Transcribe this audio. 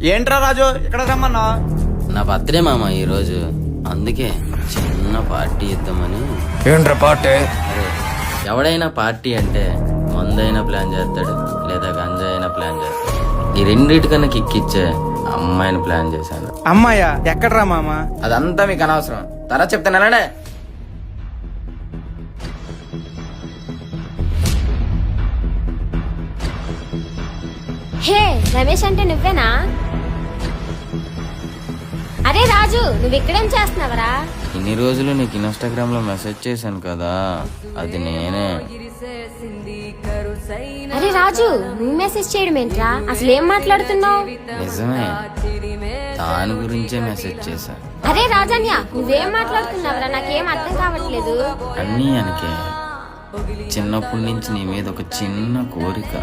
ఏంట్రా రాజు ఇక్కడ రమ్మన్నా? నా బర్త్డే మామ ఈరోజు, అందుకే చిన్న పార్టీ ఇద్దామని. ఏంట్రా పార్టీ? అరే, ఎవడైనా పార్టీ అంటే మందైనా ప్లాన్ చేస్తాడు, లేదా గంజా అయినా ప్లాన్ చేస్తాడు. ఈ రెండింటికన్నా కిక్కిచ్చే అమ్మాయిని ప్లాన్ చేశాను. అమ్మాయ్యా ఎక్కడ్రా మామ? అదంతా మీకు అనవసరం, తర్వాత చెప్తానే. హే రమేష్, అంటే నువ్వేనా? అరే రాజు, నువ్వు ఇక్కడేం చేస్తున్నావరా? ఇన్ని రోజులు నీకు ఇన్స్టాగ్రామ్ లో మెసేజ్ చేశాను కదా, అది నేనే. అరే రాజు, నువ్వు మెసేజ్ చేయడం ఏంట్రా? అసలు ఏం మాట్లాడుతున్నావు? నిజమే, దాని గురించే మెసేజ్ చేశా. అరే రాజన్య, నువ్వేం మాట్లాడుతున్నావురా? నాకేం అర్థం కావట్లేదు. అన్నీ అనకే, చిన్నప్పటి నుంచి నీ మీద ఒక చిన్న కోరిక.